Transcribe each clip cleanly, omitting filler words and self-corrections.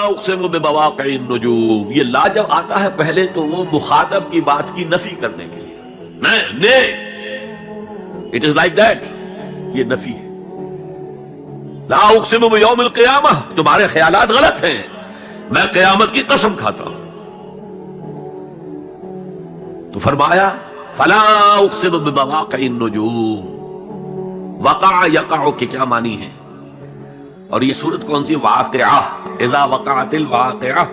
اقسم بمواقع النجوم، یہ لا جب آتا ہے پہلے تو وہ مخاطب کی بات کی نفی کرنے کے لیے، اٹ از لائک دیٹ، یہ نفی ہے۔ لا اقسم بیوم القیامہ، تمہارے خیالات غلط ہیں، میں قیامت کی قسم کھاتا ہوں۔ تو فرمایا فلا اقسم بمواقع النجوم، وقع یقع کے کیا معنی ہے؟ اور یہ سورت کون سی؟ واقعہ، اذا وقعت الواقعہ،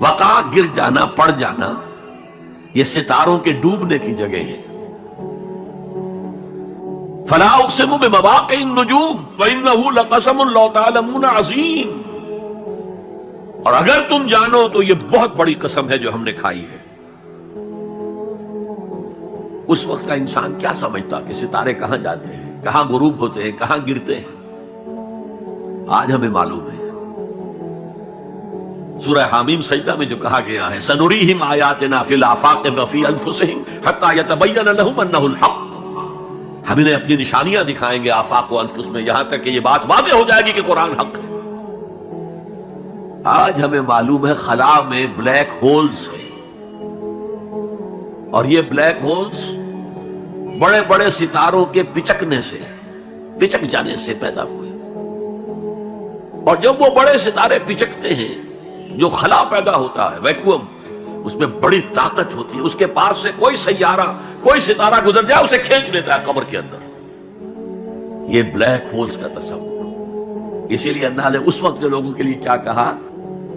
وقع گر جانا، پڑ جانا، یہ ستاروں کے ڈوبنے کی جگہ ہے۔ فلا اقسم بمواقع النجوم وانه لقسم لو تعلمون عظیم، اور اگر تم جانو تو یہ بہت بڑی قسم ہے جو ہم نے کھائی ہے۔ اس وقت کا انسان کیا سمجھتا کہ ستارے کہاں جاتے ہیں، کہاں غروب ہوتے ہیں، کہاں گرتے ہیں؟ آج ہمیں معلوم ہے۔ سورہ حامیم سجدہ میں جو کہا گیا ہے سنریہم آیاتنا فی الآفاق وفی انفسہم حتی یتبین لہم انہ الحق، ہم انہیں اپنی نشانیاں دکھائیں گے آفاق و انفس میں، یہاں تک کہ یہ بات واضح ہو جائے گی کہ قرآن حق ہے۔ آج ہمیں معلوم ہے خلا میں بلیک ہولز ہیں، اور یہ بلیک ہولز بڑے بڑے ستاروں کے پچکنے سے، پچک جانے سے پیدا ہوئے، اور جب وہ بڑے ستارے پچکتے ہیں جو خلا پیدا ہوتا ہے، ویکیوم، اس میں بڑی طاقت ہوتی ہے، اس کے پاس سے کوئی سیارہ، کوئی ستارہ گزر جائے اسے کھینچ لیتا ہے قبر کے اندر۔ یہ بلیک ہولز کا تصور۔ اسی لیے اللہ نے اس وقت کے لوگوں کے لیے کیا کہا؟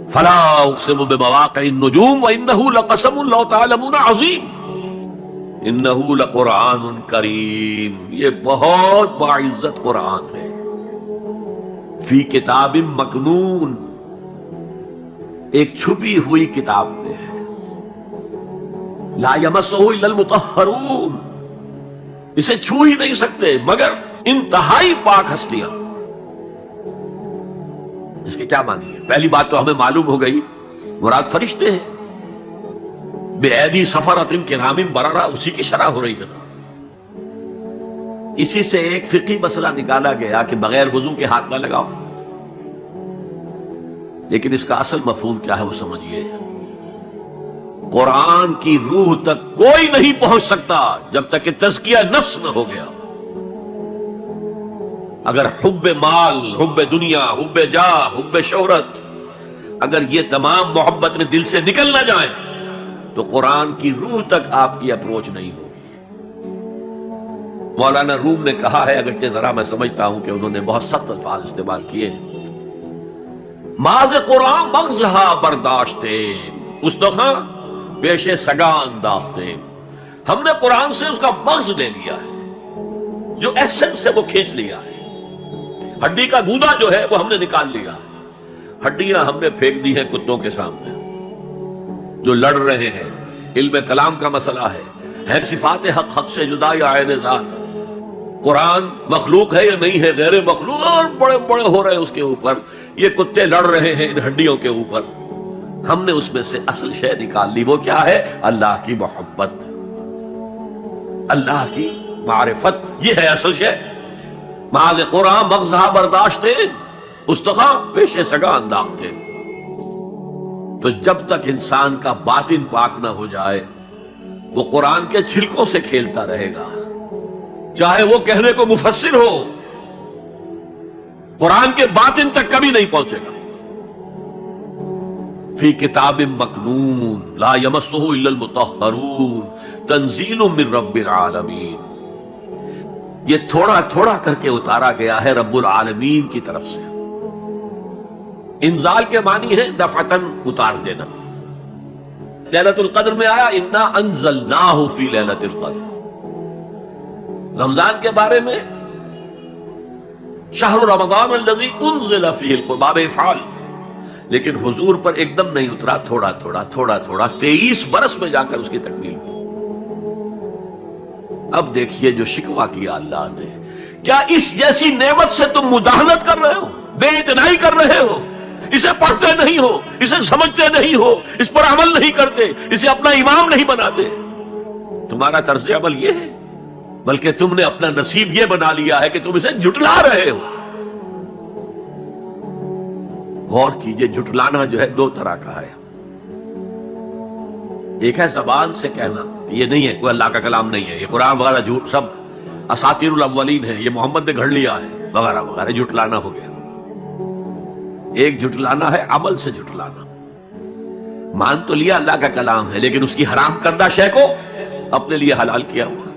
فلا اقسم بمواقع النجوم وانه لقسم لو تعلمون عظیم انه لقرآن کریم، یہ بہت باعزت قرآن ہے، فی کتاب مکنون، ایک چھپی ہوئی کتاب میں ہے، لا یمسہ الا المطہرون، اسے چھو ہی نہیں سکتے مگر انتہائی پاک ہستیاں۔ اس کے کیا معنی ہے؟ پہلی بات تو ہمیں معلوم ہو گئی، مراد فرشتے ہیں، بے ایدی سفرۃ کرام بررہ، اسی کی شرح ہو رہی ہے۔ اسی سے ایک فقہی مسئلہ نکالا گیا کہ بغیر وضو کے ہاتھ نہ لگاؤ، لیکن اس کا اصل مفہوم کیا ہے وہ سمجھیے۔ قرآن کی روح تک کوئی نہیں پہنچ سکتا جب تک کہ تزکیہ نفس نہ ہو گیا۔ اگر حب مال، حب دنیا، حب جاہ، حب شہرت، اگر یہ تمام محبت میں دل سے نکل نہ جائے تو قرآن کی روح تک آپ کی اپروچ نہیں ہوگی۔ مولانا روم نے کہا ہے، اگرچہ ذرا میں سمجھتا ہوں کہ انہوں نے بہت سخت الفاظ استعمال کیے ہیں، ماز قرآن مغزہا برداشتے استخاں پیش سگا انداختے، ہم نے قرآن سے اس کا مغز لے لیا ہے، جو ایسنس ہے وہ کھینچ لیا ہے، ہڈی کا گودا جو ہے وہ ہم نے نکال لیا، ہڈیاں ہم نے پھینک دی ہیں کتوں کے سامنے جو لڑ رہے ہیں۔ علم کلام کا مسئلہ ہے صفات حق حق سے جدا یا عین ذات، قرآن مخلوق ہے یا نہیں ہے، غیر مخلوق، اور بڑے بڑے ہو رہے ہیں اس کے اوپر، یہ کتے لڑ رہے ہیں ان ہڈیوں کے اوپر۔ ہم نے اس میں سے اصل شے نکال لی، وہ کیا ہے؟ اللہ کی محبت، اللہ کی معرفت، یہ ہے اصل شے۔ ماذ قرآن مغزہ برداشتے استخاں پیش سگا انداختے۔ تو جب تک انسان کا باطن پاک نہ ہو جائے وہ قرآن کے چھلکوں سے کھیلتا رہے گا، چاہے وہ کہنے کو مفسر ہو، قرآن کے باطن تک کبھی نہیں پہنچے گا۔ فی کتاب مکنون لا یمسہ الا المطہرون تنزیل من رب العالمین، یہ تھوڑا تھوڑا کر کے اتارا گیا ہے رب العالمین کی طرف سے۔ انزال کے معنی ہے دفعتاً اتار دینا۔ لیلۃ القدر میں آیا انا انزلناہ فی لیلۃ القدر۔ رمضان کے بارے میں شہر رمضان الذی انزل فیہ القرآن، باب افعال، لیکن حضور پر ایک دم نہیں اترا، تھوڑا تھوڑا تھوڑا تھوڑا 23 برس میں جا کر اس کی تکمیل ہوئی۔ اب دیکھیے جو شکوہ کیا اللہ نے، کیا اس جیسی نعمت سے تم مداہنت کر رہے ہو، بے اتنائی کر رہے ہو، اسے پڑھتے نہیں ہو، اسے سمجھتے نہیں ہو، اس پر عمل نہیں کرتے، اسے اپنا امام نہیں بناتے۔ تمہارا طرز عمل یہ ہے، بلکہ تم نے اپنا نصیب یہ بنا لیا ہے کہ تم اسے جھٹلا رہے ہو۔ غور کیجئے، جھٹلانا جو ہے دو طرح کا ہے. ایک ہے زبان سے کہنا یہ نہیں ہے، کوئی اللہ کا کلام نہیں ہے، یہ قرآن وغیرہ جھوٹ سب اساطیر الاولین ہے، یہ محمد نے گھڑ لیا ہے وغیرہ وغیرہ، جھٹلانا ہو گیا. ایک جھٹلانا ہے عمل سے جھٹلانا. مان تو لیا اللہ کا کلام ہے لیکن اس کی حرام کردہ شے کو اپنے لیے حلال کیا ہوا.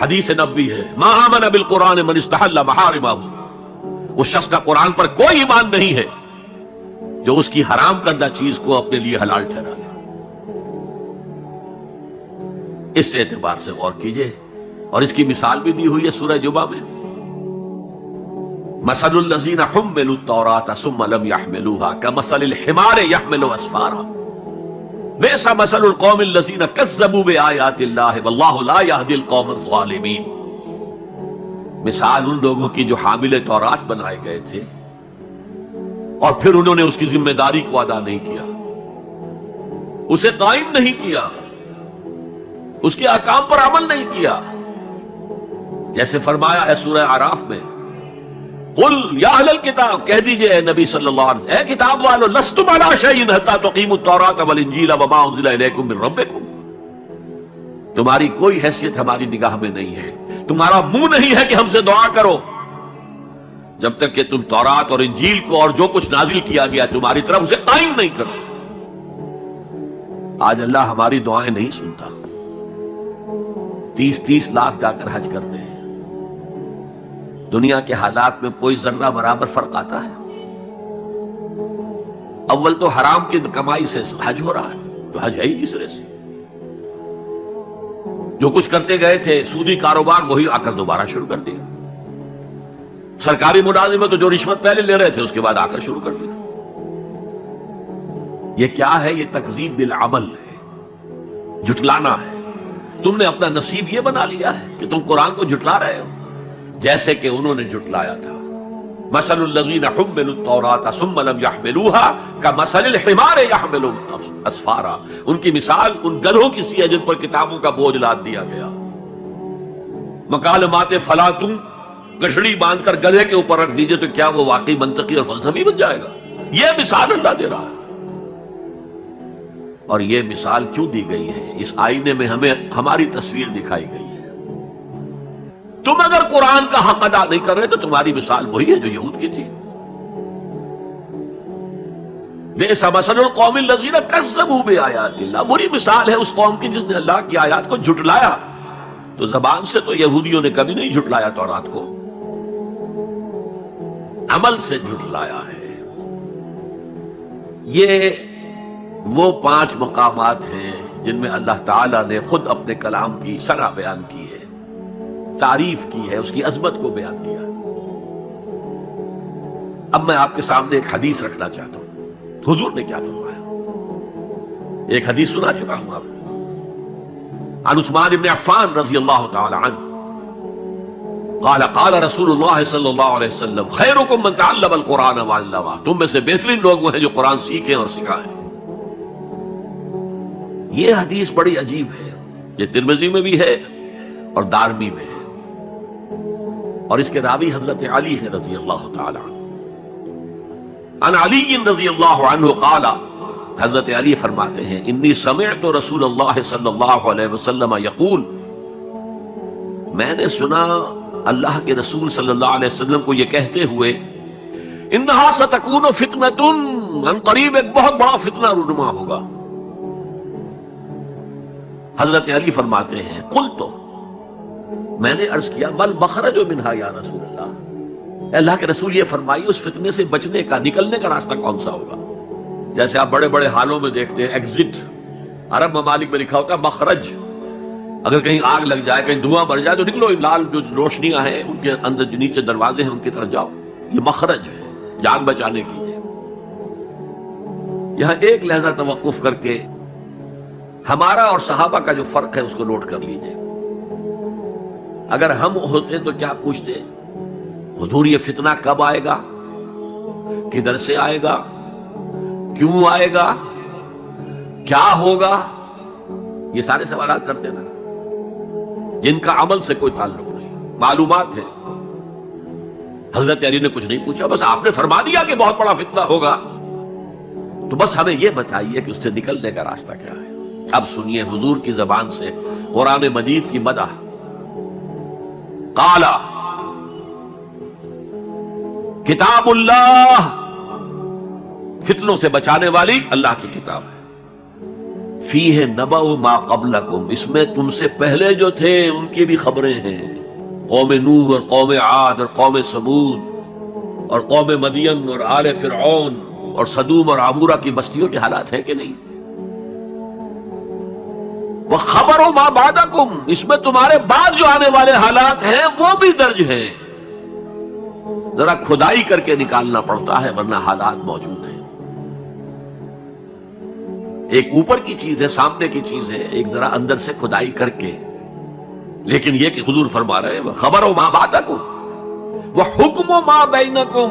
حدیث نبوی ہے ما آمن بالقرآن من استحل محارمہ، اس شخص کا قرآن پر کوئی ایمان نہیں ہے جو اس کی حرام کردہ چیز کو اپنے لیے حلال ٹھہرا لے. اس اعتبار سے غور کیجئے. اور اس کی مثال بھی دی ہوئی ہے سورہ جمعہ میں، مثل الذین حملوا التوراۃ ثم لم يحملوها كمثل الحمار يحمل اسفارا بئس مثل القوم الذین کذبوا بآیات اللہ واللہ لا يهدی القوم الظالمین. مثال ان لوگوں کی جو حامل تورات بنائے گئے تھے اور پھر انہوں نے اس کی ذمہ داری کو ادا نہیں کیا، اسے قائم نہیں کیا، اس کے احکام پر عمل نہیں کیا. جیسے فرمایا ہے سورہ اعراف میں، قل یا اہل الکتاب، کہہ دیجئے اے نبی صلی اللہ علیہ وسلم، اے کتاب والو، لستم علی شیء حتی تقیموا التوراۃ والانجیل وما انزل الیکم من ربکم، تمہاری کوئی حیثیت ہماری نگاہ میں نہیں ہے، تمہارا منہ نہیں ہے کہ ہم سے دعا کرو جب تک کہ تم تورات اور انجیل کو اور جو کچھ نازل کیا گیا تمہاری طرف اسے قائم نہیں کرو. آج اللہ ہماری دعائیں نہیں سنتا. 30 لاکھ جا کر حج کرتے ہیں، دنیا کے حالات میں کوئی ذرہ برابر فرق آتا ہے؟ اول تو حرام کی کمائی سے حج ہو رہا ہے، تو حج ہے ہی اس طرح سے. جو کچھ کرتے گئے تھے سودی کاروبار وہی آ کر دوبارہ شروع کر دیا. سرکاری ملازم تو جو رشوت پہلے لے رہے تھے اس کے بعد آ کر شروع کر دیا. یہ کیا ہے؟ یہ تکذیب بالعمل ہے، جھٹلانا ہے. تم نے اپنا نصیب یہ بنا لیا ہے کہ تم قرآن کو جھٹلا رہے ہو جیسے کہ انہوں نے جھٹلایا تھا. مثل الذین حملوا التوراۃ ثم لم يحملوها كمثل الحمار يحمل اسفارا، ان کی مثال ان گدھوں کی سی ہے جن پر کتابوں کا بوجھ لاد دیا گیا. مکالمات فلاں تم گٹھڑی باندھ کر گدھے کے اوپر رکھ دیجئے تو کیا وہ واقعی منطقی اور فلسفی بن جائے گا؟ یہ مثال اللہ دے رہا ہے. اور یہ مثال کیوں دی گئی ہے؟ اس آئینے میں ہمیں ہماری تصویر دکھائی گئی ہے. تم اگر قرآن کا حق ادا نہیں کر رہے تو تمہاری مثال وہی ہے جو یہود کی تھی. بئس مثل القوم الذین کذبوا بآیات اللہ، بری مثال ہے اس قوم کی جس نے اللہ کی آیات کو جھٹلایا. تو زبان سے تو یہودیوں نے کبھی نہیں جھٹلایا تورات کو، عمل سے جھٹلایا ہے. یہ وہ 5 مقامات ہیں جن میں اللہ تعالیٰ نے خود اپنے کلام کی ثنا بیان کی ہے، تعریف کی ہے، اس کی عظمت کو بیان کیا. اب میں آپ کے سامنے ایک حدیث رکھنا چاہتا ہوں. حضور نے کیا فرمایا؟ ایک حدیث سنا چکا ہوں آپ کو. عن عثمان بن عفان رضی اللہ تعالی عنہ قال قال رسول اللہ صلی اللہ علیہ وسلم خیرکم من تعلم القرآن وعلمہ، تم میں سے بہترین لوگ وہ ہیں جو قرآن سیکھیں اور سکھائیں. یہ حدیث بڑی عجیب ہے. یہ ترمذی میں بھی ہے اور دارمی میں ہے، اور اس کے راوی حضرت علی ہے رضی اللہ تعالی عنہ. عن علی رضی اللہ عنہ قال، حضرت علی فرماتے ہیں انی سمعت رسول اللہ صلی اللہ علیہ وسلم یقول، میں نے سنا اللہ کے رسول صلی اللہ علیہ وسلم کو یہ کہتے ہوئے، انہا ستکون فتنۃ، ان قریب ایک بہت بڑا فتنہ رونما ہوگا. حضرت علی فرماتے ہیں قلت، میں نے عرض کیا مل مخرج منہا یا رسول اللہ، اللہ کے رسول یہ فرمائیے اس فتنے سے بچنے کا، نکلنے کا راستہ کون سا ہوگا؟ جیسے آپ بڑے بڑے حالوں میں دیکھتے ہیں ایگزٹ، عرب ممالک میں لکھا ہوتا ہے مخرج. اگر کہیں آگ لگ جائے، کہیں دھواں بڑھ جائے تو نکلو، لال جو روشنیاں ہیں ان کے اندر جو نیچے دروازے ہیں ان کی طرف جاؤ. یہ مخرج ہے جان بچانے کے لیے. یہاں ایک لحظہ توقف کر کے ہمارا اور صحابہ کا جو فرق ہے اس کو نوٹ کر لیجئے. اگر ہم ہوتے تو کیا پوچھتے؟ حضور یہ فتنہ کب آئے گا، کدھر سے آئے گا، کیوں آئے گا، کیا ہوگا؟ یہ سارے سوالات کرتے نا جن کا عمل سے کوئی تعلق نہیں، معلومات ہے. حضرت علی نے کچھ نہیں پوچھا، بس آپ نے فرما دیا کہ بہت بڑا فتنہ ہوگا، تو بس ہمیں یہ بتائیے کہ اس سے نکلنے کا راستہ کیا ہے۔ اب سنیے حضور کی زبان سے قرآن مجید کی مدح۔ قال کتاب اللہ، فتنوں سے بچانے والی اللہ کی کتاب ہے۔ فیہ نبأ ما قبلکم، اس میں تم سے پہلے جو تھے ان کی بھی خبریں ہیں، قوم نوح اور قوم عاد اور قوم ثمود اور قوم مدین اور آل فرعون اور صدوم اور عمورہ کی بستیوں کے حالات ہیں کہ نہیں؟ وَخَبَرُ مَا بَعْدَكُمْ، اس میں تمہارے بعد جو آنے والے حالات ہیں وہ بھی درج ہیں، ذرا کھدائی کر کے نکالنا پڑتا ہے ورنہ حالات موجود ہیں۔ ایک اوپر کی چیز ہے، سامنے کی چیز ہے، ایک ذرا اندر سے کھدائی کر کے، لیکن یہ کہ حضور فرما رہے ہیں خبرو ما بعدکم وحکم ما بینکم،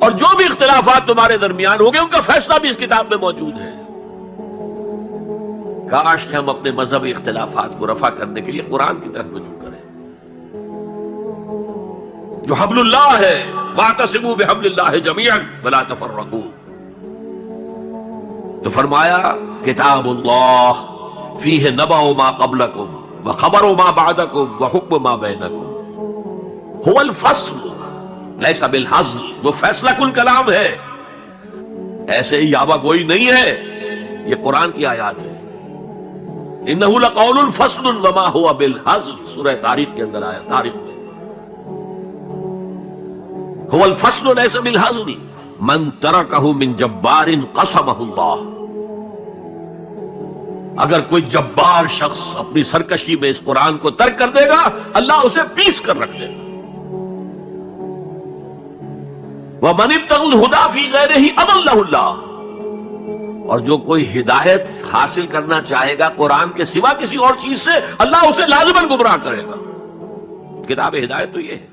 اور جو بھی اختلافات تمہارے درمیان ہو گئے ان کا فیصلہ بھی اس کتاب میں موجود ہے۔ کاش کہ ہم اپنے مذہبی اختلافات کو رفع کرنے کے لیے قرآن کی طرف رجوع کریں، جو حبل اللہ ہے، واعتصموا بحبل اللہ جميعا ولا تفرقوا۔ تو فرمایا کتاب اللہ فیہ نبأ ما قبلکم وخبر ما بعدکم وحکم ما بینکم هو الفصل لیس بالحزل، وہ فیصلہ کن کلام ہے، ایسے ہی یاوہ گوئی نہیں ہے، یہ قرآن کی آیات ہے۔ انہ لقول فصل وما هو بالحزل، سورہ طارق کے اندر آیا، طارق میں هو الفصل لیس بالحزل من ترکہ من جبار قسمہ اللہ، اگر کوئی جبار شخص اپنی سرکشی میں اس قرآن کو ترک کر دے گا اللہ اسے پیس کر رکھ دے گا۔ وَمَنِ ابْتَغَى الْهُدَىٰ فِي غَيْرِهِ أَضَلَّهُ اللَّهُ، اور جو کوئی ہدایت حاصل کرنا چاہے گا قرآن کے سوا کسی اور چیز سے، اللہ اسے لازماً گمراہ کرے گا۔ کتاب ہدایت تو یہ ہے۔